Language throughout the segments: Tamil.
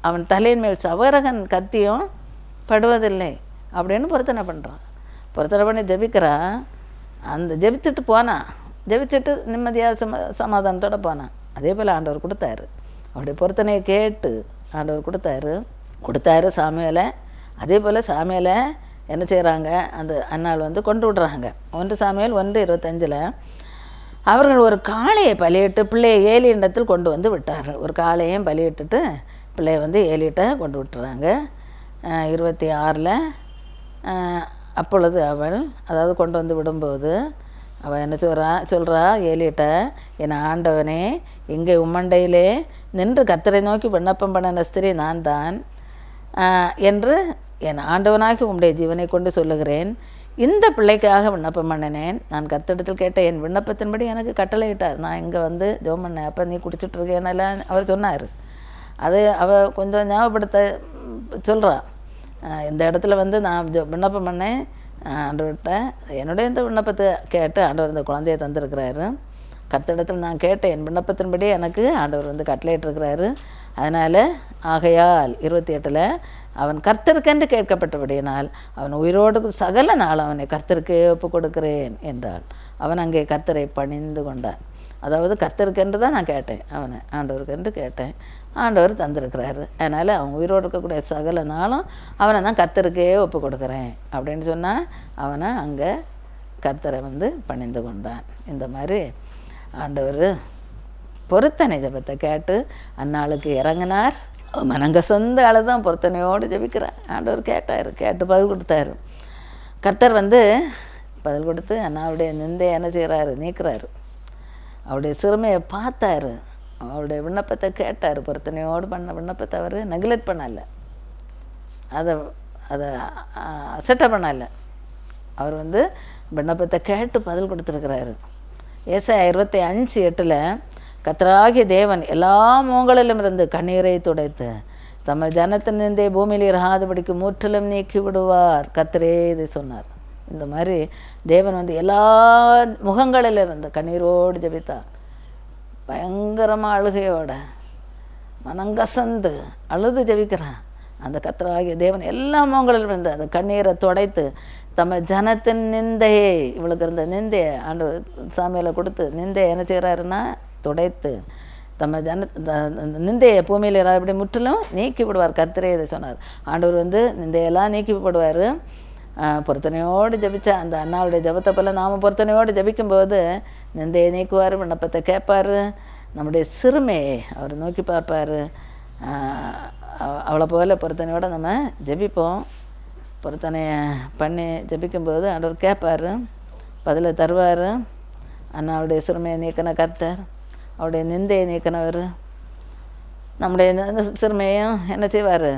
அவன் தலையின் மேல் சவரகன் கத்தியும் படுவதில்லை அப்படின்னு பொருத்தனை பண்ணுறான். பொருத்தனை பண்ணி ஜெபிக்கிறான். அந்த ஜெபிச்சுட்டு போனான், ஜெபிச்சுட்டு நிம்மதியாக சமாதானத்தோடு போனான். அதே போல் ஆண்டவர் கொடுத்தாரு. அவருடைய பொருத்தனையை கேட்டு ஆண்டவர் கொடுத்தாரு சாமுவேலை. அதே போல் சாமுவேலை என்ன செய்கிறாங்க, அந்த அன்னாள் வந்து கொண்டு விடுறாங்க. 1 சாமுவேல் 1:25 அவர்கள் ஒரு காளையை பலியிட்டு பிள்ளையை ஏலியிடத்தில் கொண்டு வந்து விட்டார்கள். ஒரு காளையும் பலியிட்டுட்டு பிள்ளையை வந்து ஏலியிட்ட கொண்டு விட்டுறாங்க. 26 அப்பொழுது அவள், அதாவது கொண்டு வந்து விடும்போது அவள் என்ன சொல்கிறா ஏலியிட்ட, என் ஆண்டவனே, இங்கே உம்மண்டையிலே நின்று கர்த்தரை நோக்கி விண்ணப்பம் பண்ணின ஸ்திரீ நான் தான் என்று என் ஆண்டவனாகி உம்முடைய ஜீவனை கொண்டு சொல்லுகிறேன். இந்த பிள்ளைக்காக விண்ணப்பம் பண்ணினேன். நான் கர்த்தரிடத்தில் கேட்ட என் விண்ணப்பத்தின்படி எனக்கு கட்டளையிட்டார். நான் இங்கே வந்து ஜெபம் பண்ணேன். அப்போ நீ குடிச்சிட்ருக்கேன்னெல்லாம் அவர் சொன்னார். அது அவள் கொஞ்சம் ஞாபகப்படுத்த சொல்கிறா. இந்த இடத்துல வந்து நான் விண்ணப்பம் பண்ணேன் ஆண்டவர்கிட்ட, என்னுடைய இந்த விண்ணப்பத்தை கேட்டு ஆண்டவர் இந்த குழந்தையை தந்திருக்கிறாரு. கர்த்தரிடத்தில் நான் கேட்ட என் விண்ணப்பத்தின்படி எனக்கு ஆண்டவர் வந்து கட்டளையிட்டிருக்கிறாரு. அதனால் ஆகையால் 28 அவன் கர்த்தருக்கென்று கேட்கப்பட்டபடியினால் அவன் உயிரோடு சகல நாள் அவனை கர்த்தருக்கே ஒப்பு கொடுக்கிறேன் என்றாள். அவன் அங்கே கர்த்தரை பணிந்து கொண்டான். அதாவது கர்த்தருக்கென்று தான் நான் கேட்டேன், அவனை ஆண்டவருக்கென்று கேட்டேன், ஆண்டவர் தந்திருக்கிறாரு. அதனால் அவன் உயிரோடு இருக்கக்கூடிய சகல நாளும் அவனை தான் கர்த்தருக்கே ஒப்பு கொடுக்குறேன் அப்படின்னு சொன்னால் அவனை அங்கே கர்த்தரை வந்து பணிந்து கொண்டான். இந்த மாதிரி ஆண்டவர் பொருத்தனை ஜெபத்தை கேட்டு அந்நாளுக்கு இறங்கினார். மனங்க சொந்த அழுதான் பொருத்தனையோடு ஜெபிக்கிறார். ஆண்டவர் கேட்டு பதில் கொடுத்தாரு. கர்த்தர் வந்து பதில் கொடுத்து அண்ணாவுடைய நிந்தையை என்ன செய்கிறாரு, நீக்கிறாரு. அவருடைய சிறுமையை பார்த்தாரு, அவருடைய விண்ணப்பத்தை கேட்டார். பொருத்தனையோடு பண்ண விண்ணப்பத்தை அவர் நெக்லெக்ட் பண்ணலை, அதை அசட்டை பண்ணலை. அவர் வந்து விண்ணப்பத்தை கேட்டு பதில் கொடுத்துருக்கிறாரு. ஏசாயா 25:8 கர்த்தராகிய தேவன் எல்லா முகங்களிலும் இருந்து கண்ணீரை துடைத்து தம்ம ஜனத்தின் நிந்தை பூமியில் இராதபடிக்கு முற்றிலும் நீக்கி விடுவார். கர்த்தரே இதை சொன்னார். இந்த மாதிரி தேவன் வந்து எல்லா முகங்களில் இருந்து கண்ணீரோடு ஜெபித்தார். பயங்கரமாக அழுகையோட மனங்கசந்து அழுது ஜெபிக்கிறான். அந்த கர்த்தராகிய தேவன் எல்லா முகங்களிலும் இருந்து அந்த கண்ணீரை துடைத்து தம்ம ஜனத்தின் நிந்தையை, இவளுக்கு இருந்த நிந்தையை ஆண்டவர் சாமியில கொடுத்து நிந்தையை என்ன செய்கிறாருன்னா துடைத்து தம்ம நிந்தையை பூமியில் இராதபடி முற்றிலும் நீக்கி விடுவார். கர்த்தரே இதை சொன்னார். ஆண்டவர் வந்து நிந்தையெல்லாம் நீக்கி விடுவார். பொருத்தனையோடு ஜபித்தா அந்த அண்ணாவுடைய ஜபத்தை போல் நாம் பொருத்தனையோடு ஜபிக்கும்போது நிந்தையை நீக்குவார், விண்ணப்பத்தை கேட்பார், நம்முடைய சிறுமையை அவர் நோக்கி பார்ப்பார். அவளை போல் பொருத்தனையோடு நம்ம ஜபிப்போம். பொருத்தனையை பண்ணி ஜபிக்கும்போது ஆண்டவர் கேட்பார், பதிலை தருவார். அண்ணாவுடைய சிறுமையை நீக்கின கர்த்தர், அவருடைய நிந்தையை நீக்கினவர், நம்முடைய சிறுமையும் என்ன செய்வார்,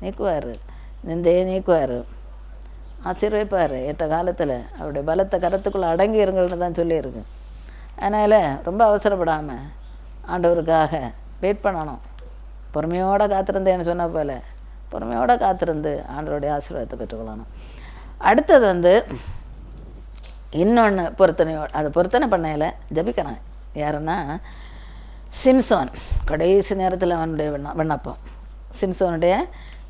நீக்குவார், நிந்தையை நீக்குவார், ஆசீர்வைப்பார். ஏற்ற காலத்தில் அவருடைய பலத்தை கரத்துக்குள்ளே அடங்கி இருங்கள்னு தான் சொல்லியிருக்கு. அதனால் ரொம்ப அவசரப்படாமல் ஆண்டவருக்காக வெயிட் பண்ணணும். பொறுமையோடு காத்திருந்தேன்னு சொன்ன போல் பொறுமையோடு காத்திருந்து ஆண்டவருடைய ஆசீர்வாதத்தை பெற்றுக்கொள்ளணும். அடுத்தது வந்து இன்னொன்று பொருத்தனையோடு, அது பொருத்தனை பண்ணையில் ஜபிக்கிறான். யாருன்னா சிம்சோன். கடைசி நேரத்தில் அவனுடைய விண்ணப்பம், சிம்சோனுடைய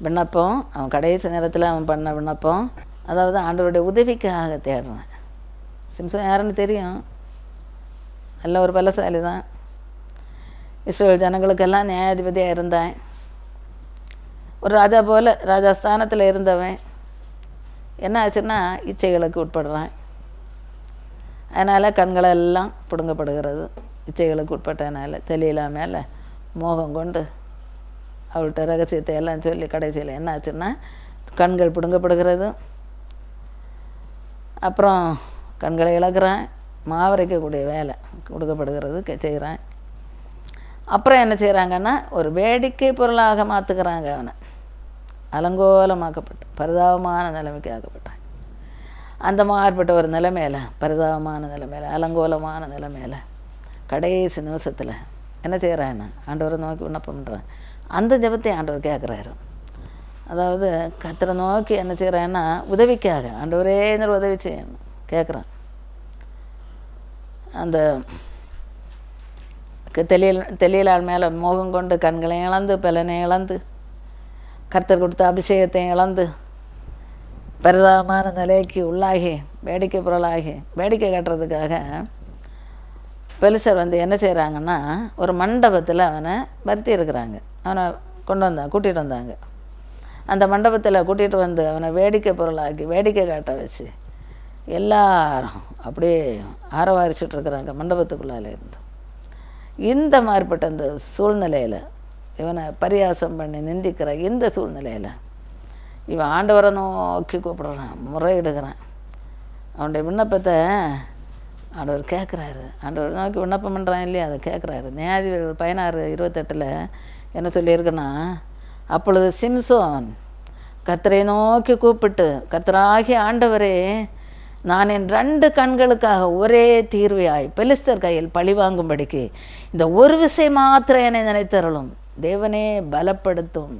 விண்ணப்பம், அவன் கடைசி நேரத்தில் அவன் பண்ண விண்ணப்பம், அதாவது ஆண்டவருடைய உதவிக்காக தேடுறான். சிம்சோன் யாருன்னு தெரியும், நல்ல ஒரு பலசாலி தான். இஸ்ரேல் ஜனங்களுக்கெல்லாம் நியாயாதிபதியாக இருந்தான். ஒரு ராஜா போல் ராஜாஸ்தானத்தில் இருந்தவன். என்ன ஆச்சுன்னா இச்சைகளுக்கு உட்படுறான். அதனால் கண்களெல்லாம் பிடுங்கப்படுகிறது. இச்சைகளுக்கு உட்பட்டதுனால தெளியலா மேலே மோகம் கொண்டு அவள்கிட்ட ரகசியத்தை எல்லாம் சொல்லி கடைசியில் என்ன ஆச்சுன்னா கண்கள் பிடுங்கப்படுகிறது. அப்புறம் கண்களை இழக்கிறான். மாவரைக்கக்கூடிய வேலை கொடுக்கப்படுகிறது, செய்கிறான். அப்புறம் என்ன செய்கிறாங்கன்னா ஒரு வேடிக்கை பொருளாக மாற்றுக்கிறாங்க. அவனை அலங்கோலமாக்கப்பட்டு பரிதாபமான நிலைமைக்கு ஆக்கப்பட்டான். அந்த மாறுபட்ட ஒரு நிலைமையில், பரிதாபமான நிலைமையில், அலங்கோலமான நிலைமையில் கடைசி நிமிஷத்தில் என்ன செய்கிறான்னு ஆண்டவரை நோக்கி விண்ணப்பம் பண்ணுறான். அந்த ஜெபத்தை ஆண்டவர் கேட்குறாரு. அதாவது கர்த்தரை நோக்கி என்ன செய்கிறான்னா உதவிக்காக ஆண்டவரே இந்த உதவி செய்யணும் கேட்குறான். அந்த தெளியலால் மேலே மோகம் கொண்டு கண்களை இழந்து பலனை இழந்து கர்த்தர் கொடுத்த அபிஷேகத்தையும் இழந்து பரிதாபமான நிலைக்கு உள்ளாகி வேடிக்கை பொருளாகி வேடிக்கை காட்டுறதுக்காக பெலிஸ்தர் என்ன செய்கிறாங்கன்னா ஒரு மண்டபத்தில் அவனை வருத்தி இருக்கிறாங்க. அவனை கூட்டிகிட்டு வந்தாங்க. அந்த மண்டபத்தில் கூட்டிகிட்டு வந்து அவனை வேடிக்கை பொருளாக்கி வேடிக்கை காட்ட வச்சு எல்லாரும் அப்படியே ஆரவாரிச்சிட்ருக்குறாங்க மண்டபத்துக்குள்ளால இருந்து. இந்த மாதிரிப்பட்ட அந்த சூழ்நிலையில் இவனை பரியாசம் பண்ணி நிந்திக்கிற இந்த சூழ்நிலையில் இவன் ஆண்டவரை நோக்கி கூப்பிடுறான், முறையிடுகிறான். அவனுடைய விண்ணப்பத்தை ஆண்டவர் கேட்குறாரு. ஆண்டவர் நோக்கி விண்ணப்பம் பண்ணுறான் இல்லையா, அதை கேட்குறாரு. நியாயாதிபதிகள் 16:28 என்ன சொல்லியிருக்குன்னா, அப்பொழுது சிம்சோன் கர்த்தரை நோக்கி கூப்பிட்டு, கர்த்தராகிய ஆண்டவரே, நான் என் 2 கண்களுக்காக ஒரே தீர்வையாய் பெலிஸ்தர் கையில் பழி வாங்கும்படிக்கு இந்த ஒரு விஷயம் மாத்திரம் என்னை நினைத்தருளும், தேவனே பலப்படுத்தும்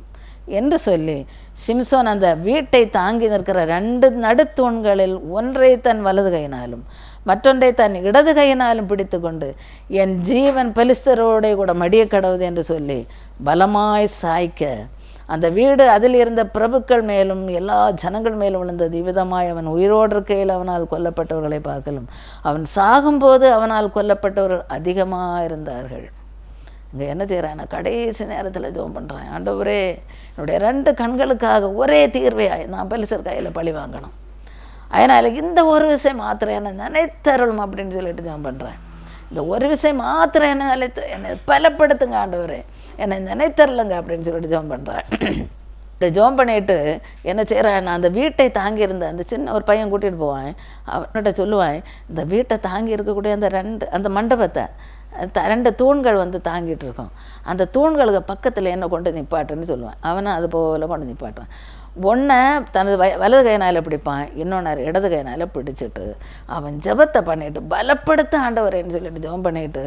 என்று சொல்லி சிம்சோன் அந்த வீட்டை தாங்கி நிற்கிற 2 நடுத்தூண்களில் ஒன்றை தன் வலது கையினாலும் மற்றொன்றை தன் இடது கையினாலும் பிடித்து கொண்டு, என் ஜீவன் பெலிஸ்தரோட கூட மடிய கடவுது என்று சொல்லி பலமாய் சாய்க்க அந்த வீடு அதில் இருந்த பிரபுக்கள் மேலும் எல்லா ஜனங்கள் மேலும் விழுந்தது. இவ்விதமாய் அவன் உயிரோடு இருக்கையில் அவனால் கொல்லப்பட்டவர்களை பார்க்கலும் அவன் சாகும்போது அவனால் கொல்லப்பட்டவர்கள் அதிகமாக இருந்தார்கள். இங்கே என்ன செய்கிறான், கடைசி நேரத்தில் ஜெபம் பண்ணுறான், ஆண்டவரே என்னுடைய 2 கண்களுக்காக ஒரே தீர்வையாய் நான் பெலிஸ்தர் கையில் பழி வாங்கணும், அதனால் இந்த ஒரு விஷயம் மாத்திரம் என்னை நினைத்தருளும் அப்படின்னு சொல்லிட்டு ஜெபம் பண்ணுறேன். இந்த ஒரு விஷயம் மாத்திரம் என்னை பலப்படுத்துங்க ஆண்டவரே, என்னை நினைத்தரலுங்க அப்படின்னு சொல்லிட்டு ஜெபம் பண்ணுறேன். இப்படி ஜெபம் பண்ணிட்டு என்ன செய்கிறேன், நான் அந்த வீட்டை தாங்கியிருந்த அந்த சின்ன ஒரு பையன் கூட்டிகிட்டு போவேன். அவன்கிட்ட சொல்லுவேன், இந்த வீட்டை தாங்கி இருக்கக்கூடிய அந்த மண்டபத்தை 2 தூண்கள் தாங்கிட்டு இருக்கோம், அந்த தூண்களுக்கு பக்கத்தில் என்ன கொண்டு நிப்பாட்டுன்னு சொல்லுவேன். அவனை அது போல் கொண்டு நிப்பாட்டுவேன். ஒன்றை தனது வலது கையினால் பிடிப்பான், இன்னொன்று இடது கையினால் பிடிச்சிட்டு அவன் ஜெபத்தை பண்ணிவிட்டு பலப்படுத்த ஆண்டவரேன்னு சொல்லிட்டு ஜெபம் பண்ணிவிட்டு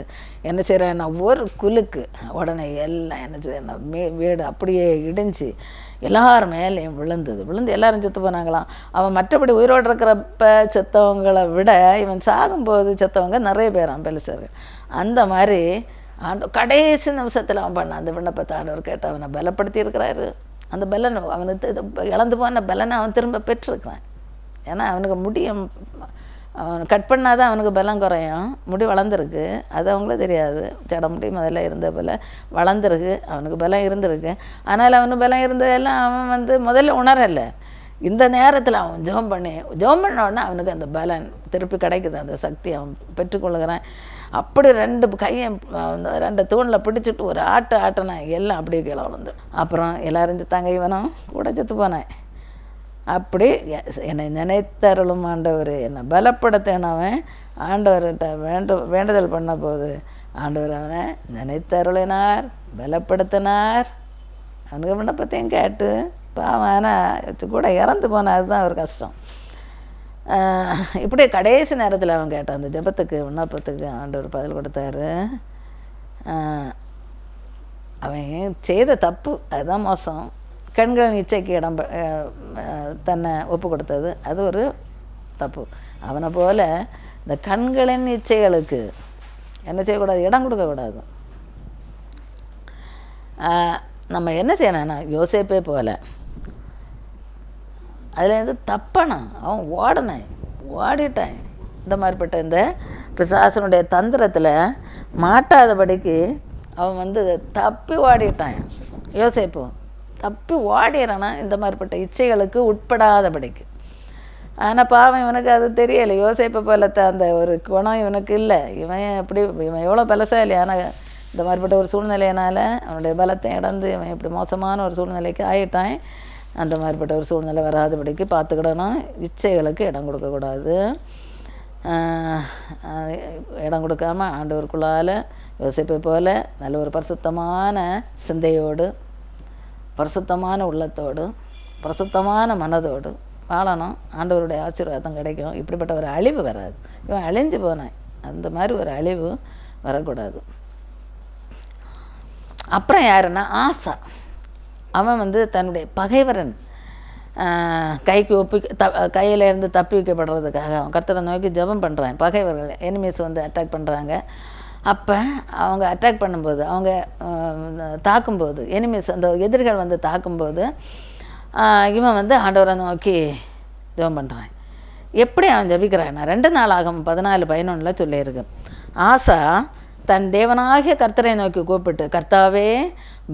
என்ன செய்கிறேன், நான் ஒரு குலுக்கு உடனே எல்லாம் என்ன செய்யறேன், வீடு அப்படியே இடிஞ்சு எல்லார் மேலேயும் விழுந்து எல்லாரும் செத்து போனாங்களாம். அவன் மற்றபடி உயிரோடு இருக்கிறப்ப செத்தவங்களை விட இவன் சாகும்போது செத்தவங்க நிறைய பேரான் பெலிஸ்தர்கள். அந்த மாதிரி கடைசி நிமிஷத்தில் அவன் பண்ண அந்த விண்ணப்பத்தை ஆண்டவர் கேட்டு அவனை பலப்படுத்தி இருக்கிறாரு. அந்த பலன் அவனுக்கு இழந்து போன பலனை அவன் திரும்ப பெற்றிருக்கிறான். ஏன்னா அவனுக்கு முடியும் அவன் கட் பண்ணால் தான் அவனுக்கு பலம் குறையும். முடி வளர்ந்துருக்கு, அது அவங்களும் தெரியாது. ஜட முடி முதல்ல இருந்த போல் வளர்ந்துருக்கு, அவனுக்கு பலம் இருந்திருக்கு. ஆனால் அவனுக்கு பலம் இருந்ததெல்லாம் அவன் முதல்ல உணரலை. இந்த நேரத்தில் அவன் ஜெபம் பண்ண உடனே அவனுக்கு அந்த பலன் திருப்பி கிடைக்குது, அந்த சக்தி அவன் பெற்றுக்கொள்ளுகிறான். அப்படி 2 கையும் 2 தூணில் பிடிச்சிட்டு ஒரு ஆட்டினா எல்லாம் அப்படியே கீழே விழுந்து. அப்புறம் எல்லாரும் செத்தாங்க, இவனும் கூட செத்து போனேன். அப்படி என்னை நினைத்தருளும் ஆண்டவர், என்னை பலப்படுத்தினவன் ஆண்டவர்கிட்ட வேண்டுதல் பண்ண போது ஆண்டவர் அவனை நினைத்தருளினார், பலப்படுத்தினார். அவனுக்கு விண்ணப்பத்தையும் கேட்டு பாவம் ஆனால் கூட இறந்து போனால் அதுதான் ஒரு கஷ்டம். இப்படி கடைசி நேரத்தில் அவன் கேட்டான், அந்த ஜெபத்துக்கு விண்ணப்பத்துக்கு ஆண்டவர் பதில் கொடுத்தாரு. அவன் செய்த தப்பு அதுதான் மோசம். கண்களின் இச்சைக்கு தன்னை ஒப்பு கொடுத்தது அது ஒரு தப்பு. அவனை போல் இந்த கண்களின் இச்சைகளுக்கு என்ன செய்யக்கூடாது, இடம் கொடுக்கக்கூடாது. நம்ம என்ன செய்யணும்னா யோசேப்பே போல் அதுலேருந்து தப்பானான், அவன் ஓடிட்டான். இந்த மாதிரிப்பட்ட இந்த பிசாசனுடைய தந்திரத்தில் மாட்டாதபடிக்கு அவன் தப்பி ஓடிட்டான். யோசேப்பு தப்பி ஓடிறானா இந்த மாதிரிப்பட்ட இச்சைகளுக்கு உட்படாதபடிக்கு. ஆனால் பாவம் இவனுக்கு அது தெரியலை. யோசேப்பை போலத்த அந்த ஒரு குணம் இவனுக்கு இல்லை. இவன் எவ்வளோ பலசாலி, ஆனால் இந்த மாதிரிப்பட்ட ஒரு சூழ்நிலையினால் அவனுடைய பலத்தை இழந்து இவன் இப்படி மோசமான ஒரு சூழ்நிலைக்கு ஆகிட்டான். அந்த மாதிரிப்பட்ட ஒரு சூழ்நிலை வராதபடிக்கு பார்த்துக்கிடணும். இச்சைகளுக்கு இடம் கொடுக்கக்கூடாது. இடம் கொடுக்காம ஆண்டவருக்குள்ளால் யோசிப்பை போல் நல்ல ஒரு பரிசுத்தமான சிந்தையோடு, பரிசுத்தமான உள்ளத்தோடு, பரிசுத்தமான மனதோடு வாழணும். ஆண்டவருடைய ஆசீர்வாதம் கிடைக்கும். இப்படிப்பட்ட ஒரு அழிவு வராது. இவன் அழிஞ்சு போனான், அந்த மாதிரி ஒரு அழிவு வரக்கூடாது. அப்புறம் யாருன்னா ஆசா. அவன் தன்னுடைய பகைவரன் கைக்கு கையிலேருந்து தப்பி வைக்கப்படுறதுக்காக அவன் கர்த்தரை நோக்கி ஜெபம் பண்ணுறான். பகைவர்கள் எனிமீஸ் அட்டாக் பண்ணுறாங்க. அப்போ அவங்க அட்டாக் பண்ணும்போது, அவங்க தாக்கும்போது, எனிமீஸ் அந்த எதிரிகள் வந்து தாக்கும்போது இவன் வந்து ஆண்டவரை நோக்கி ஜெபம் பண்ணுறான். எப்படி அவன் ஜெபிக்கிறான்னா 2 நாளாகும் 14:11 சொல்லியிருக்கு. ஆசா தன் தேவனாகிய கர்த்தரை நோக்கி கூப்பிட்டு, கர்த்தாவே,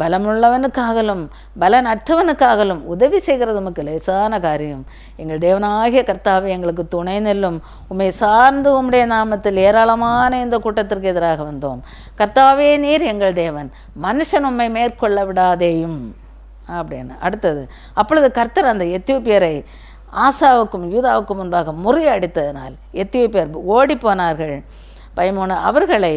பலமுள்ளவனுக்காகலும் பலனற்றவனுக்காகலும் உதவி செய்கிறது உமக்கு லேசான காரியம். எங்கள் தேவனாகிய கர்த்தாவே, எங்களுக்கு துணை நெல்லும். உம்மை சார்ந்து உம்முடைய நாமத்தில் ஏராளமான இந்த கூட்டத்திற்கு எதிராக வந்தோம். கர்த்தாவே, நீர் எங்கள் தேவன், மனுஷன் உம்மை மேற்கொள்ள விடாதேயும் அப்படின்னு. அடுத்தது, அப்பொழுது கர்த்தர் அந்த எத்தியோப்பியரை ஆசாவுக்கும் யூதாவுக்கும் முன்பாக முறியடித்ததினால் எத்தியோப்பியர் ஓடிப்போனார்கள். 13 அவர்களை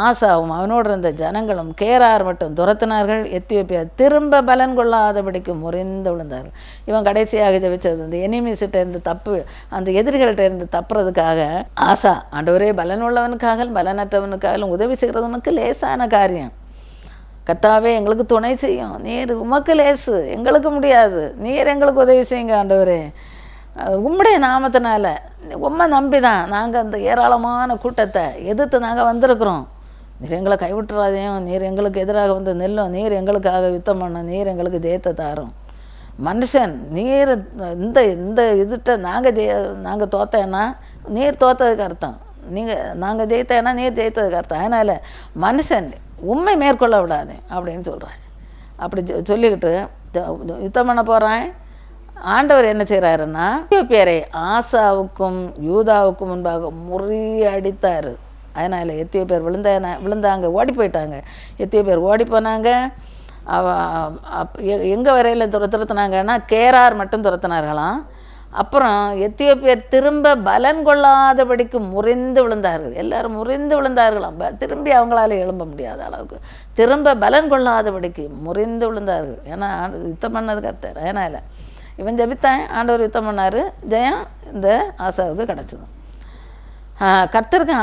ஆசாவும் அவனோடு இருந்த ஜனங்களும் கேரார் மட்டும் துரத்தினார்கள். எத்தியோப்பியர் திரும்ப பலன் கொள்ளாதபடிக்கு முறிந்து விழுந்தார்கள். இவன் கடைசியாக ஜெபிச்சது அந்த எனிமீஸ்கிட்ட இருந்து அந்த எதிரிகள்கிட்ட இருந்து தப்புறதுக்காக. ஆசா, ஆண்டவரே, பலன் உள்ளவனுக்காக பலனற்றவனுக்காக உதவி செய்கிறது உமக்கு லேசான காரியம். கர்த்தாவே, எங்களுக்கு துணை செய்யும். நீர் உமக்கு லேசு, எங்களுக்கு முடியாது. நீர் எங்களுக்கு உதவி செய்யுங்க ஆண்டவரே. உம்முடைய நாமத்தினால உம்மை நம்பி தான் நாங்கள் அந்த ஏராளமான கூட்டத்தை எதிர்த்து நாங்கள் வந்திருக்கிறோம். நீர் எங்களை கைவிட்டுறாதையும், நீர் எங்களுக்கு எதிராக வந்து நெல்லும், நீர் எங்களுக்காக யுத்தம் பண்ணும், நீர் எங்களுக்கு ஜெயத்தை தாரும். மனுஷன் நீர் இந்த இந்த இதுகிட்ட நாங்கள் தோத்தேன்னா நீர் தோத்ததுக்கு அர்த்தம், நாங்கள் ஜெயித்தேன்னா நீர் ஜெயித்ததுக்கு அர்த்தம். அதனால் மனுஷன் உண்மை மேற்கொள்ள விடாது அப்படின்னு சொல்கிறேன். அப்படி சொல்லிக்கிட்டு யுத்தம் பண்ண போகிறேன். ஆண்டவர் என்ன செய்கிறாருன்னா, எத்தியோப்பியரை ஆசாவுக்கும் யூதாவுக்கும் முன்பாக முறியடித்தார். அதனால் எத்தியோப்பியர் விழுந்தாங்க, ஓடி போயிட்டாங்க. எத்தியோப்பியர் ஓடி போனாங்க. எங்கே வரையில் துரத்துனாங்கன்னா கேரார் மட்டும் துரத்தினார்களாம். அப்புறம் எத்தியோப்பியர் திரும்ப பலன் கொள்ளாதபடிக்கு முறிந்து விழுந்தார்கள். எல்லோரும் முறிந்து விழுந்தார்களாம். திரும்பி அவங்களால எழும்ப முடியாத அளவுக்கு திரும்ப பலன் கொள்ளாதபடிக்கு முறிந்து விழுந்தார்கள். ஏன்னா யுத்தம் பண்ணது கர்த்தர். அதனால் இவன் ஜெபித்தான், ஆண்டவர் யுத்தம் பண்ணார். ஜெயம் இந்த ஆசாவுக்கு கிடச்சிது. கர்த்தருக்கு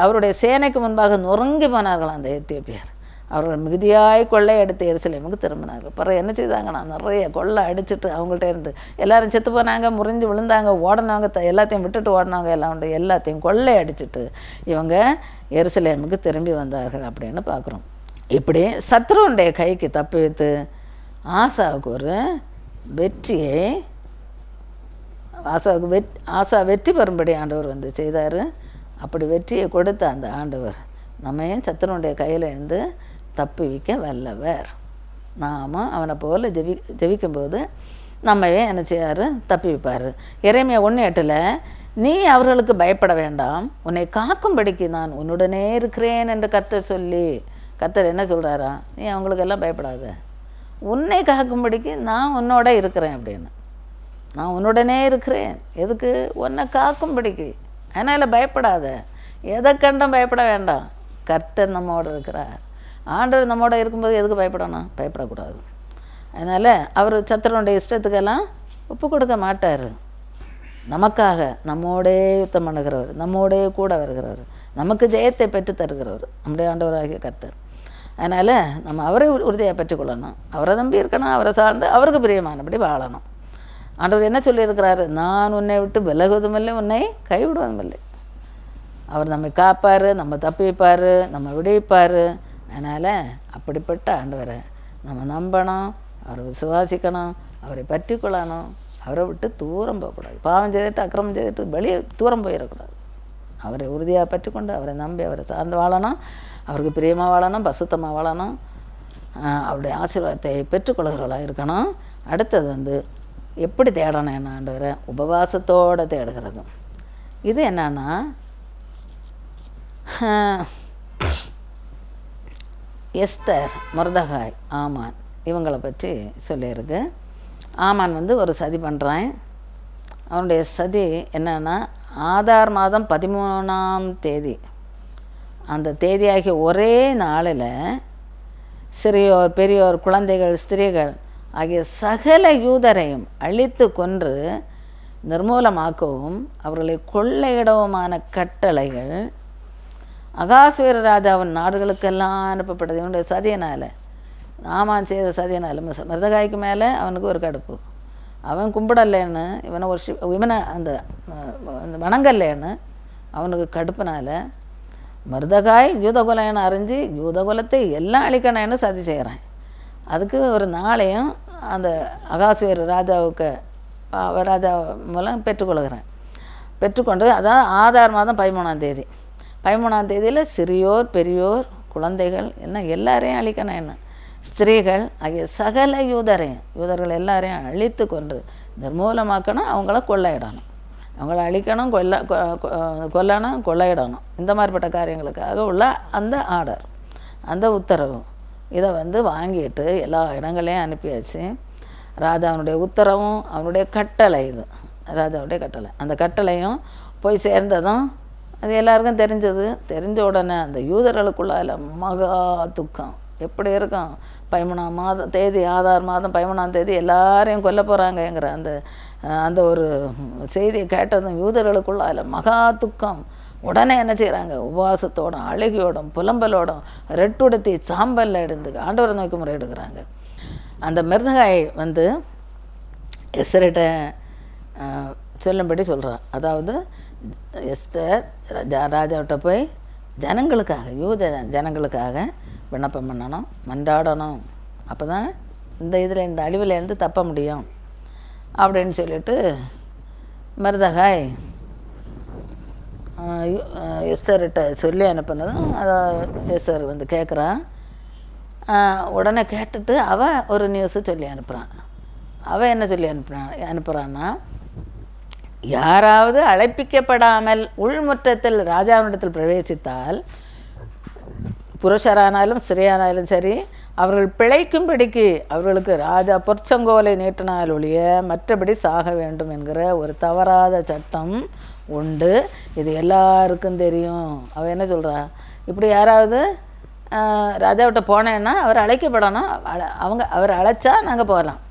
அவருடைய சேனைக்கு முன்பாக நொறுங்கி போனார்களாம் அந்த எத்தியோப்பியர். அவர்கள் மிகுதியாய் கொள்ளை எடுத்து எருசலேமுக்கு திரும்பினார்கள். பிறகு என்ன செய்தாங்கன்னா, நிறைய கொள்ளை அடிச்சுட்டு அவங்கள்ட்ட இருந்து எல்லோரும் செத்து போனாங்க, முறிஞ்சு விழுந்தாங்க, ஓடினவங்க எல்லாத்தையும் விட்டுட்டு ஓடினவங்க எல்லாம் உண்டு, எல்லாத்தையும் கொள்ளை அடிச்சுட்டு இவங்க எருசலேமுக்கு திரும்பி வந்தார்கள் அப்படின்னு பார்க்குறோம். இப்படி சத்ருவுடைய கைக்கு தப்பி வைத்து ஆசாவுக்கு ஒரு வெற்றியை ஆசா வெற்றி பெறும்படி ஆண்டவர் வந்து செய்தார். அப்படி வெற்றியை கொடுத்த அந்த ஆண்டவர் நம்மையும் சத்துருடைய கையில் இருந்து தப்பி வைக்க வல்லவர். நாம் அவனை போல் ஜெபிக்கும்போது நம்மவே என்ன செய்யார், தப்பி வைப்பார். எரேமியா 1:8 நீ அவர்களுக்கு பயப்பட வேண்டாம், உன்னை காக்கும்படிக்கு நான் உன்னுடனே இருக்கிறேன் என்று கர்த்தர் சொல்லி. கர்த்தர் என்ன சொல்கிறாரா, நீ அவங்களுக்கெல்லாம் பயப்படாத, உன்னை காக்கும்படிக்கு நான் உன்னோட இருக்கிறேன் அப்படின்னு. நான் உன்னுடனே இருக்கிறேன். எதுக்கு? உன்னை காக்கும்படிக்கு. அதனால் பயப்படாத, எதை கண்டும் பயப்பட வேண்டாம். கர்த்தர் நம்மோடு இருக்கிறார். ஆண்டவர் நம்மோட இருக்கும்போது எதுக்கு பயப்படணும்? பயப்படக்கூடாது. அதனால் அவர் சத்துருடைய இஷ்டத்துக்கெல்லாம் ஒப்பு கொடுக்க மாட்டார். நமக்காக நம்மோடே யுத்தம் பண்ணுகிறவர், நம்மோடே கூட வருகிறவர், நமக்கு ஜெயத்தை பெற்று தருகிறவர் நம்முடைய ஆண்டவராகிய கர்த்தர். அதனால் நம்ம அவரை உறுதியாக பெற்றுக்கொள்ளணும், அவரை நம்பி இருக்கணும், அவரை சார்ந்து அவருக்கு பிரியமானபடி வாழணும். ஆண்டவர் என்ன சொல்லியிருக்கிறாரு, நான் உன்னை விட்டு விலகுவதும் இல்லை, உன்னை கைவிடுவதும் இல்லை. அவர் நம்மை காப்பார், நம்ம தப்பி வைப்பார், நம்ம விடுவிப்பார். அதனால் அப்படிப்பட்ட ஆண்டவரை நம்ம நம்பணும், அவரை விசுவாசிக்கணும், அவரை பற்றி கொள்ளணும். அவரை விட்டு தூரம் போகக்கூடாது. பாவம் செய்துட்டு அக்கிரமம் செய்துட்டு வெளியே தூரம் போயிடக்கூடாது. அவரை உறுதியாக பற்றி கொண்டு அவரை நம்பி அவரை சார்ந்து வாழணும், அவருக்கு பிரியமாக வாழணும், பசுத்தமாக வாழணும், அவருடைய ஆசீர்வாதத்தை பெற்றுக்கொள்கிறவர்களாக இருக்கணும். அடுத்தது வந்து எப்படி தேடணும் என்ன ஆண்டவரை? உபவாசத்தோடு தேடுகிறது. இது என்னன்னா, எஸ்தர், மொர்தகாய், ஆமான் இவங்களை பற்றி சொல்லியிருக்கு. ஆமான் வந்து ஒரு சதி பண்ணுறான். அவனுடைய சதி என்னன்னா, ஆதார் மாதம் 13ஆம் தேதி அந்த தேதியாகிய ஒரே நாளில் சிறியோர் பெரியோர் குழந்தைகள் ஸ்திரீகள் ஆகிய சகல யூதரையும் அழித்து கொன்று நிர்மூலமாக்கவும் அவர்களை கொள்ளையிடவுமான கட்டளைகள் அகாஸ்வேர ராஜாவின் நாடுகளுக்கெல்லாம் அனுப்பப்பட்டது. இவனுடைய சதியினால், ஆமான் செய்த சதியினால் மொர்தெகாய்க்கு மேலே அவனுக்கு ஒரு கடுப்பு. அவன் கும்பிடலேன்னு இவனை அந்த வணங்கல்லேன்னு அவனுக்கு கடுப்புனால மருதகாய் யூதகுலன்னு அறிஞ்சு யூதகுலத்தை எல்லாம் அழிக்கணும்னு சதி செய்கிறேன். அதுக்கு ஒரு நாளையும் அந்த அகாசுவேர் ராஜாவுக்கு ராஜா மூலம் பெற்றுக்கொள்கிறேன். பெற்றுக்கொண்டு அதான் ஆதார் மாதம் 13ஆம் தேதி 13ஆம் தேதியில் சிறியோர் பெரியோர் குழந்தைகள் என்ன எல்லாரையும் அழிக்கணும், என்ன ஸ்திரீகள் ஆகிய சகல யூதர்கள் எல்லாரையும் அழித்து கொண்டு நிர்மூலமாக்கணும், அவங்கள கொள்ளையிடணும், அவங்கள அழிக்கணும், கொல்லணும், கொள்ளையிடணும். இந்த மாதிரிப்பட்ட காரியங்களுக்காக உள்ள அந்த ஆர்டர், அந்த உத்தரவு இதை வாங்கிட்டு எல்லா இடங்களையும் அனுப்பியாச்சு. ராஜாவுடைய உத்தரவும் அவனுடைய கட்டளை, இது ராஜாவுடைய கட்டளை. அந்த கட்டளையும் போய் சேர்ந்ததும் அது எல்லாருக்கும் தெரிஞ்ச உடனே அந்த யூதர்களுக்குள்ளால மகா துக்கம் எப்படி இருக்கும். 13ஆம் தேதி ஆதார் மாதம் 13ஆம் தேதி எல்லாரையும் கொல்ல போகிறாங்கங்கிற அந்த ஒரு செய்தியை கேட்டதும் யூதர்களுக்குள்ளால மகா துக்கம். உடனே என்ன செய்கிறாங்க, உபவாசத்தோடும் அழுகியோடும் புலம்பலோடும் ரெட்டுடுத்தி சாம்பலில் எடுந்து ஆண்டவரை நோக்கி முறையிடுகிறாங்க. அந்த மொர்தெகாய் எஸ்தர்கிட்ட சொல்லும்படி சொல்கிறான். அதாவது எஸ்தர் ராஜாவிட்ட போய் ஜனங்களுக்காக ஜனங்களுக்காக விண்ணப்பம் பண்ணணும், மன்றாடணும், அப்போ தான் இந்த அழிவிலேருந்து தப்ப முடியும் அப்படின்னு சொல்லிட்டு மொர்தெகாய் எஸ்தர்கிட்ட சொல்லி அனுப்பினதும் அதை எஸ்தர் கேட்குறான். உடனே கேட்டுட்டு அவள் ஒரு நியூஸு சொல்லி அனுப்புகிறான். அவள் என்ன சொல்லி அனுப்புகிறான்னா, யாராவது அழைப்பிக்கப்படாமல் உள்முற்றத்தில் ராஜாவினிடத்தில் பிரவேசித்தால், புருஷரானாலும் ஸ்திரீயானாலும் சரி, அவர்கள் பிழைக்கும்படிக்கு அவர்களுக்கு ராஜா பொற்சங்கோலை நீட்டினால் ஒழிய மற்றபடி சாக வேண்டும் என்கிற ஒரு தவறாத சட்டம் உண்டு. இது எல்லாருக்கும் தெரியும். அவள் என்ன சொல்கிறா, இப்படி யாராவது ராஜாவிட்ட போனேன்னா அவர் அழைக்கப்படணும், அவர் அழைச்சா நாங்கள் போகலாம்.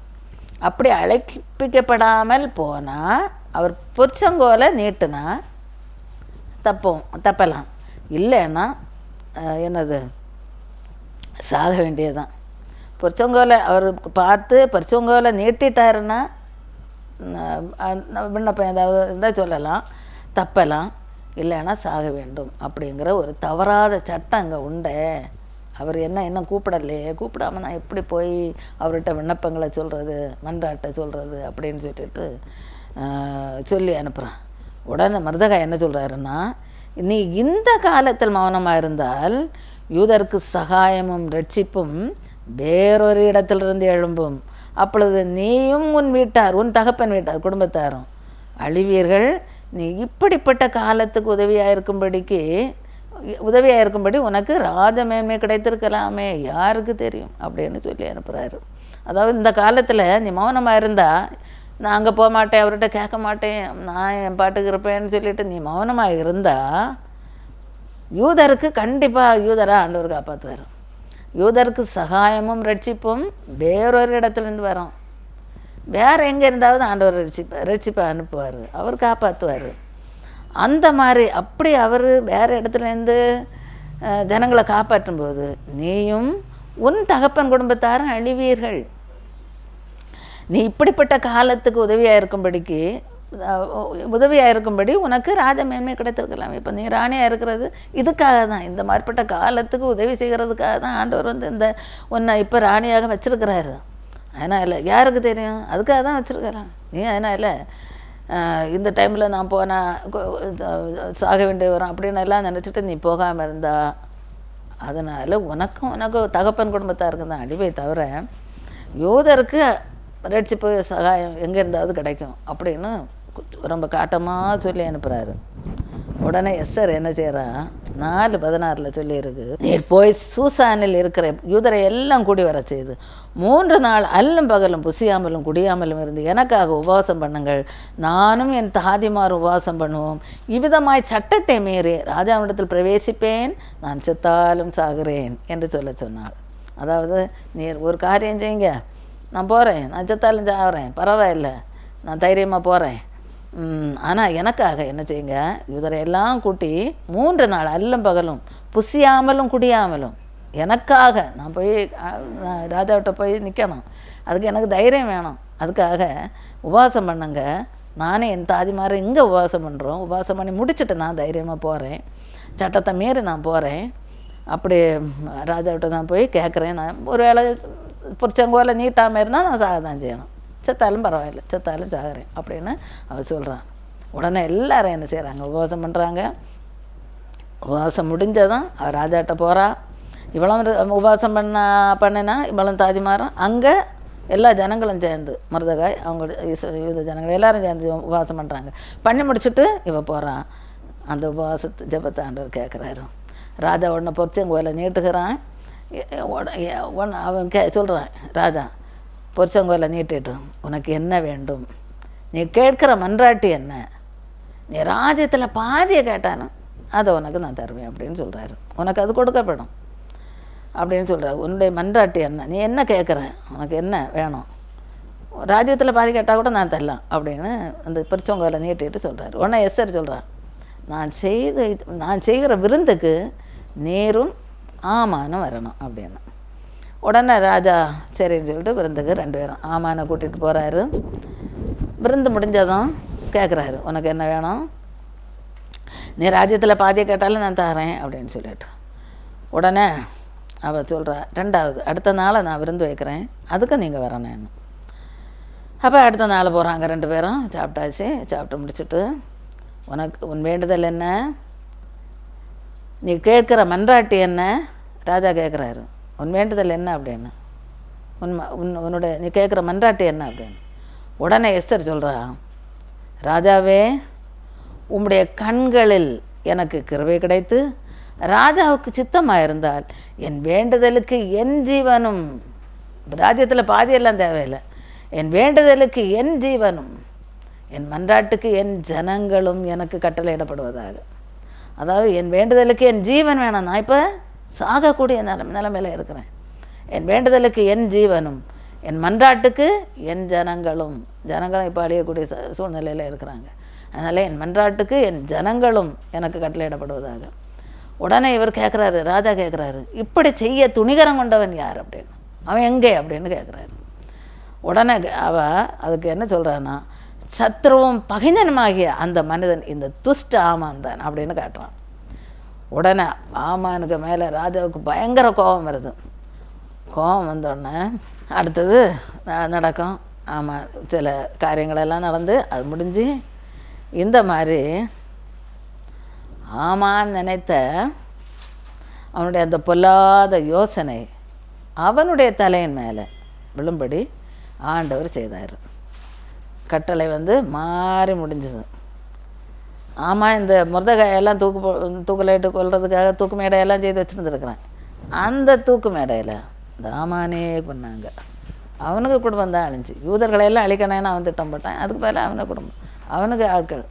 அப்படி அழைப்பிக்கப்படாமல் போனால் அவர் பொற்சங்கோலை நீட்டுனா தப்பலாம், இல்லைன்னா என்னது சாக வேண்டியதுதான். பொற்சங்கோலை அவர் பார்த்து பொற்சங்கோலை நீட்டிட்டாருன்னா விண்ணப்பம் ஏதாவது இருந்தால் சொல்லலாம், தப்பலாம், இல்லைன்னா சாக வேண்டும் அப்படிங்கிற ஒரு தவறாத சட்டம் அங்கே உண்டே. அவர் இன்னும் கூப்பிடாமல் நான் எப்படி போய் அவர்கிட்ட விண்ணப்பங்களை சொல்கிறது, மன்றாட்ட சொல்கிறது அப்படின்னு சொல்லிட்டு சொல்லி அனுப்புகிறான். உடனே மொர்தெகாய் என்ன சொல்கிறாருன்னா, நீ இந்த காலத்தில் மௌனமாக இருந்தால் யூதருக்கு சகாயமும் ரட்சிப்பும் வேறொரு இடத்திலிருந்து எழும்பும். அப்பொழுது நீயும் உன் வீட்டார், உன் தகப்பன் வீட்டார், குடும்பத்தாரும் அழிவீர்கள். நீ இப்படிப்பட்ட காலத்துக்கு உதவியாக இருக்கும்படி உனக்கு ராஜமேன்மை கிடைத்திருக்கலாமே, யாருக்கு தெரியும் அப்படின்னு சொல்லி அனுப்புகிறாரு. அதாவது இந்த காலத்தில் நீ மௌனமாக இருந்தால், நான் அங்கே போக மாட்டேன், அவர்கிட்ட கேட்க மாட்டேன், நான் என் பாட்டுக்கு இருப்பேன்னு சொல்லிட்டு நீ மௌனமாக இருந்தால் யூதருக்கு கண்டிப்பாக யூதராக ஆண்டவர் காப்பாற்றுவார். யூதருக்கு சகாயமும் ரட்சிப்பும் வேறொரு இடத்துலேருந்து வரும். வேறு எங்கே இருந்தாவது ஆண்டவர் ரட்சிப்பை அனுப்புவார், அவர் காப்பாற்றுவார். அந்த மாதிரி அப்படி அவர் வேறு இடத்துலேருந்து ஜனங்களை காப்பாற்றும்போது நீயும் உன் தகப்பன் குடும்பத்தாரும் அழிவீர்கள். நீ இப்படிப்பட்ட காலத்துக்கு உதவியாக இருக்கும்படி உனக்கு ராஜமேன்மை கிடைத்திருக்கலாம். இப்போ நீ ராணியாக இருக்கிறது இதுக்காக தான், இந்த மாதிரிப்பட்ட காலத்துக்கு உதவி செய்கிறதுக்காக தான் ஆண்டவர் இந்த உன்னை இப்போ ராணியாக வச்சுருக்கிறாரு. அதனால் யாருக்கு தெரியும், அதுக்காக தான் வச்சுருக்கிறான். நீ அதனால் இந்த டைமில் நான் போனால் சாக வேண்டிய வரும் அப்படின்னு எல்லாம் நினச்சிட்டு நீ போகாமல் இருந்தா, அதனால் உனக்கும் தகப்பன் குடும்பத்தாருக்கு தான் அழிவை தவிர யூதருக்கு ரட்சிப்பு சகாயம் எங்கே இருந்தாவது கிடைக்கும் அப்படின்னு ரொம்ப காட்டமாக சொல்லி அனுப்புகிறாரு. உடனே எஸ்தர் என்ன செய்கிறா, 4:16 சொல்லியிருக்கு, நீர் போய் சூசானில் இருக்கிற யூதரை எல்லாம் கூடி வர செய்து 3 நாள் அல்லும் பகலும் புசியாமலும் குடியாமலும் இருந்து எனக்காக உபவாசம் பண்ணுங்கள், நானும் என் தாதிமார் உபவாசம் பண்ணுவோம். இவ்விதமாய் சட்டத்தை மீறி ராஜாவிடத்தில் பிரவேசிப்பேன், நான் செத்தாலும் சாகிறேன் என்று சொன்னாள். அதாவது நீர் ஒரு காரியம் செய்யுங்க, நான் போகிறேன், நான் செத்தாலும் சாகிறேன், பரவாயில்லை, நான் தைரியமாக போகிறேன், ஆனால் எனக்காக என்ன செய்யுங்க, யூதரையெல்லாம் கூட்டி 3 நாள் அல்லும் பகலும் புசியாமலும் குடியாமலும் எனக்காக நான் போய் ராஜாவிட்ட போய் நிற்கணும், அதுக்கு எனக்கு தைரியம் வேணும், அதுக்காக உபவாசம் பண்ணுங்க. நானே என் தாதிமாரை இங்கே உபவாசம் பண்ணுறோம், உபவாசம் பண்ணி முடிச்சுட்டு நான் தைரியமாக போகிறேன். சட்டத்தை மீறி நான் போகிறேன். அப்படி ராஜாவிட்ட நான் போய் கேட்குறேன். நான் ஒரு வேளை புரிச்சங்கோல நீட்டாமல் இருந்தால் நான் சாக தான் செய்யணும், செத்தாலும் பரவாயில்ல, செத்தாலும் சாகிறேன் அப்படின்னு அவர் சொல்கிறான். உடனே எல்லாரும் என்ன செய்கிறாங்க, உபவாசம் பண்ணுறாங்க. உபவாசம் முடிஞ்சதும் அவர் ராஜாட்ட போகிறா. இவ்வளவு உபவாசம் பண்ணினா இவ்வளவு தாதிமாரும் அங்கே எல்லா ஜனங்களும் சேர்ந்து மருதகாய் அவங்க யூத ஜனங்கள் எல்லோரும் சேர்ந்து உபவாசம் பண்ணுறாங்க. பண்ணி முடிச்சுட்டு இவன் போகிறான். அந்த உபவாசத்து ஜெபத்தை ஆண்டவர் கேட்குறாரு. ராஜா உடனே பொரிச்சங்கோலை நீட்டுகிறான். அவன் சொல்கிறான், ராஜா பொரிச்சங்கோலை நீட்டிட்டு, உனக்கு என்ன வேண்டும், நீ கேட்குற மன்றாட்டி என்ன, நீ ராஜ்யத்தில் பாதியை கேட்டானு அதை உனக்கு நான் தருவேன் அப்படின்னு சொல்கிறாரு. உனக்கு அது கொடுக்கப்படும் அப்படின்னு சொல்கிறார். உன்னுடைய மன்றாட்டி என்ன, நீ என்ன கேட்குற, உனக்கு என்ன வேணும், ராஜ்யத்தில் பாதி கேட்டால் கூட நான் தரலாம் அப்படின்னு அந்த பொரிச்சங்கோலை நீட்டிட்டு சொல்கிறார். உடனே எஸ்தர் சொல்கிறான், நான் செய்கிற விருந்துக்கு நீரும் ஆமானும் வரணும் அப்படின்னு. உடனே ராஜா சரின்னு சொல்லிட்டு விருந்துக்கு 2 பேரும் ஆமானை கூட்டிகிட்டு போகிறாரு. விருந்து முடிஞ்சதும் கேட்குறாரு, உனக்கு என்ன வேணும், நீ ராஜ்யத்தில் பாதியை கேட்டாலும் நான் தரேன் அப்படின்னு சொல்லிட்டு. உடனே அவள் சொல்கிறா, 2வது அடுத்த நாளை நான் விருந்து வைக்கிறேன், அதுக்கு நீங்கள் வரணும். அப்போ அடுத்த நாள் போகிறாங்க 2 பேரும். சாப்பிட்டாச்சு. சாப்பிட்டு முடிச்சுட்டு, உன் வேண்டுதல் என்ன, நீ கேட்குற மன்றாட்டி என்ன, ராஜா கேட்குறாரு, உன் வேண்டுதல் என்ன அப்படின்னு, உன்னுடைய நீ கேட்குற மன்றாட்டி என்ன அப்படின்னு. உடனே எஸ்தர் சொல்கிறா, ராஜாவே உம்முடைய கண்களில் எனக்கு கிருபை கிடைத்து ராஜாவுக்கு சித்தமாக இருந்தால் என் வேண்டுதலுக்கு என் ஜீவனும், ராஜ்யத்தில் பாதியெல்லாம் தேவையில்லை, என் வேண்டுதலுக்கு என் ஜீவனும் என் மன்றாட்டுக்கு என் ஜனங்களும் எனக்கு கட்டளையிடப்படுவதாக. அதாவது என் வேண்டுதலுக்கு என் ஜீவன் வேணும், நான் இப்போ சாகக்கூடிய நிலைமையில் இருக்கிறேன், என் வேண்டுதலுக்கு என் ஜீவனும் என் மன்றாட்டுக்கு என் ஜனங்களும் இப்போ அழியக்கூடிய சூழ்நிலையில் இருக்கிறாங்க, அதனால் என் மன்றாட்டுக்கு என் ஜனங்களும் எனக்கு கட்டளையிடப்படுவதாக. உடனே இவர் கேட்குறாரு, ராஜா கேட்குறாரு, இப்படி செய்ய துணிகரம் கொண்டவன் யார் அப்படின்னு, அவன் எங்கே அப்படின்னு கேட்குறாரு. உடனே அதுக்கு என்ன சொல்கிறான்னா, சத்ருவும் பகைஞனுமாகிய அந்த மனிதன் இந்த துஷ்ட ஆமான் தான் அப்படின்னு காட்டுறான். உடனே ஆமானுக்கு மேலே ராஜாவுக்கு பயங்கர கோபம் வருது. கோபம் வந்தோடனே அடுத்தது நடக்கும். ஆமாம், சில காரியங்களெல்லாம் நடந்து அது முடிஞ்சு இந்த மாதிரி ஆமான் நினைத்த அவனுடைய அந்த பொல்லாத யோசனை அவனுடைய தலையின் மேலே விழும்படி ஆண்டவர் செய்தார். கட்டளை மாறி முடிஞ்சது. ஆமாம், இந்த முருதகாயெல்லாம் தூக்கலைட்டு கொள்றதுக்காக தூக்கு மேடையெல்லாம் செய்து வச்சுருந்துருக்குறேன். அந்த தூக்கு மேடையில் இந்த ஆமானே பண்ணாங்க. அவனுக்கு குடும்பம் தான் அழிஞ்சு, யூதர்களையெல்லாம் அழிக்கணும்னு அவன் திட்டம் போட்டான். அதுக்கு பதில் அவனுக்கு குடும்பம், அவனுக்கு ஆட்கள்,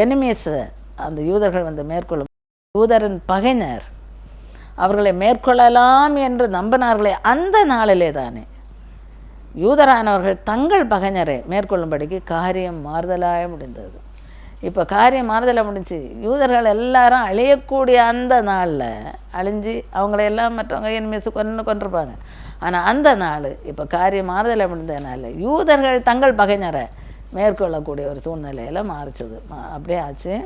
எனிமீஸை அந்த யூதர்கள் மேற்கொள்ளும், யூதரின் பகைஞர் அவர்களை மேற்கொள்ளலாம் என்று நம்பினார்களே அந்த நாளிலே தானே யூதரானவர்கள் தங்கள் பகைஞரை மேற்கொள்ளும்படிக்கு காரியம் மாறுதலாக முடிந்தது. இப்போ காரியம் மாறுதலாக முடிஞ்சு யூதர்கள் எல்லாரும் அழியக்கூடிய அந்த நாளில் அழிஞ்சு அவங்களையெல்லாம் மற்றவங்க எனிமீஸ் கொண்டிருப்பாங்க. ஆனால் அந்த நாள் இப்போ காரியம் மாறுதலாக முடிந்ததுனால யூதர்கள் தங்கள் பகைஞரை மேற்கொள்ளக்கூடிய ஒரு சூழ்நிலையில் மாறிச்சது. அப்படியே ஆச்சு.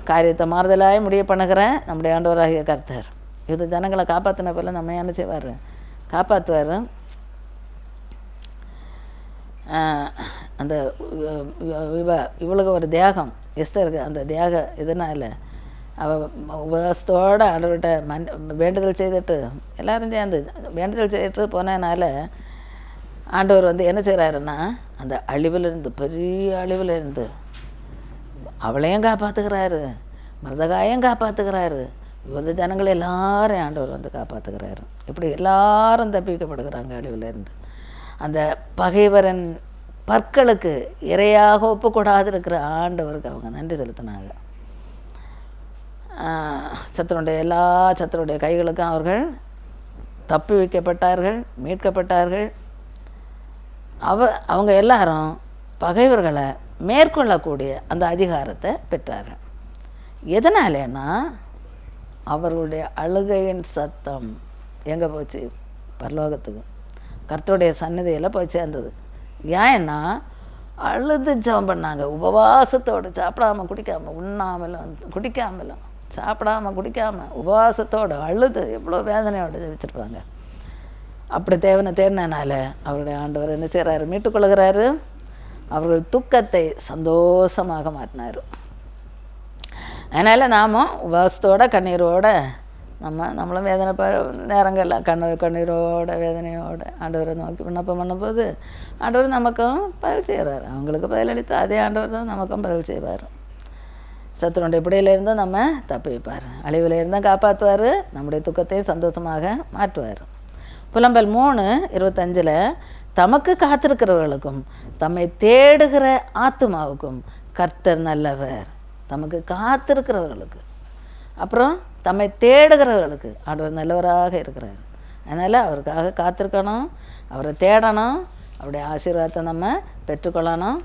காரியத்தை மாறுதலாக முடிய பண்ணுகிறேன் நம்முடைய ஆண்டவராகிய கர்த்தர். யூத ஜனங்களை காப்பாற்றின போல நம்ம என்ன செய்வார், காப்பாற்றுவார். அந்த இவளுக்கு ஒரு தியாகம் எஸ்தருக்கு, அந்த தியாக இதனால் அவள் உபவாசத்தோடு ஆண்டவர்கிட்ட வேண்டுதல் செய்துட்டு எல்லோரும் சேர்ந்து வேண்டுதல் செய்துட்டு போனதுனால ஆண்டவர் என்ன செய்கிறாருன்னா, அந்த அழிவிலிருந்து, பெரிய அழிவிலிருந்து அவளையும் காப்பாற்றுக்கிறாரு, மருதகாயும் காப்பாற்றுக்கிறாரு, யூத ஜனங்கள் எல்லாரும் ஆண்டவர் காப்பாற்றுக்கிறாரு. இப்படி எல்லாரும் தப்பிக்கப்படுகிறாங்க அழிவிலிருந்து. அந்த பகைவரன் பற்களுக்கு இரையாக ஒப்புக்கூடாது இருக்கிற ஆண்டவருக்கு அவங்க நன்றி செலுத்தினாங்க. எல்லா சத்துருடைய கைகளுக்கும் அவர்கள் தப்பி வைக்கப்பட்டார்கள், மீட்கப்பட்டார்கள். அவங்க எல்லாரும் பகைவர்களை மேற்கொள்ளக்கூடிய அந்த அதிகாரத்தை பெற்றார்கள். எதனாலேன்னா அவர்களுடைய அழுகையின் சத்தம் எங்கே போச்சு, பரலோகத்துக்கு, கர்த்தருடைய சந்நிதியில் போய் சேர்ந்தது. ஏன்னா அழுது ஜெபம் பண்ணாங்க. உபவாசத்தோடு, சாப்பிடாமல் குடிக்காமல், உண்ணாமலும் குடிக்காமலும், சாப்பிடாமல் குடிக்காமல் உபவாசத்தோடு அழுது எவ்வளோ வேதனையோடு ஜெபிச்சிருப்பாங்க. அப்படி தேவனை தேடினால அவருடைய ஆண்டவர் என்ன செய்கிறாரு? மீட்டுக்கொள்கிறாரு. அவர்கள் துக்கத்தை சந்தோஷமாக மாற்றினார். அதனால் நாமும் உபவாசத்தோட கண்ணீரோட நம்மளும் வேதனை நேரங்கள்லாம் கண்ணீரோட வேதனையோடு ஆண்டவரை நோக்கி விண்ணப்பம் பண்ணும்போது ஆண்டவர் நமக்கும் பதில் செய்வார். அவங்களுக்கு பதிலளித்து அதே ஆண்டவர் தான் நமக்கும் பதில் செய்வார். சத்துருடைய பிடியிலேருந்து நம்ம தப்பி வைப்பார், அழிவில் இருந்தால் காப்பாற்றுவார், நம்முடைய துக்கத்தையும் சந்தோஷமாக மாற்றுவார். புலம்பல் 3:25 தமக்கு காத்திருக்கிறவர்களுக்கும் தம்மை தேடுகிற ஆத்துமாவுக்கும் கர்த்தர் நல்லவர். தமக்கு காத்திருக்கிறவர்களுக்கு, அப்புறம் தம்மை தேடுகிறவர்களுக்கு ஆண்டவர் நல்லவராக இருக்கிறார். அதனால் அவருக்காக காத்திருக்கணும், அவரை தேடணும், அவருடைய ஆசீர்வாதத்தை நம்ம பெற்றுக்கொள்ளணும்.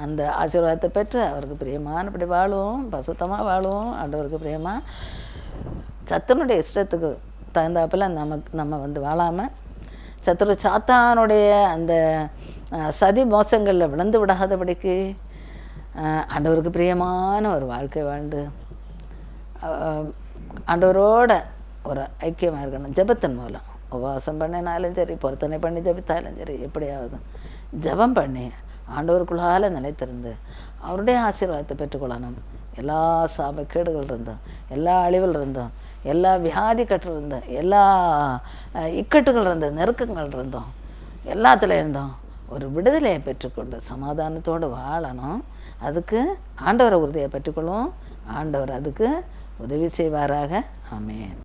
அந்த ஆசீர்வாதத்தை பெற்று அவருக்கு பிரியமானபடி வாழுவோம், பசுத்தமாக வாழுவோம். ஆண்டவருக்கு பிரியமாக சத்துனுடைய இஷ்டத்துக்கு தகுந்தாப்பில் நம்ம வாழாமல் சத்துரு சாத்தானுடைய அந்த சதி மோசங்களில் விழுந்து விடாதபடிக்கு ஆண்டவருக்கு பிரியமான ஒரு வாழ்க்கை வாழ்ந்து ஆண்டவரோட ஒரு ஐக்கியமாக இருக்கணும். ஜெபத்தின் மூலம் உபவாசம் பண்ணினாலும் சரி, பொருத்தனை பண்ணி ஜெபித்தாலும் சரி, எப்படியாவது ஜெபம் பண்ணி ஆண்டவருக்குள்ளால் நிலைத்திருந்து அவருடைய ஆசீர்வாதத்தை பெற்றுக்கொள்ளணும். எல்லா சாபக்கேடுகள் இருந்தோம், எல்லா அழிவில் இருந்தோம், எல்லா வியாதி கட்டிருந்தோம், எல்லா இக்கட்டுகள் இருந்தோம், நெருக்கங்கள் இருந்தோம், எல்லாத்துல இருந்தோம் ஒரு விடுதலையை பெற்றுக்கொண்டு சமாதானத்தோடு வாழணும். அதுக்கு ஆண்டவரை உறுதியை பெற்றுக்கொள்வோம். ஆண்டவர் அதுக்கு உதவி செய்வாராக. ஆமென்.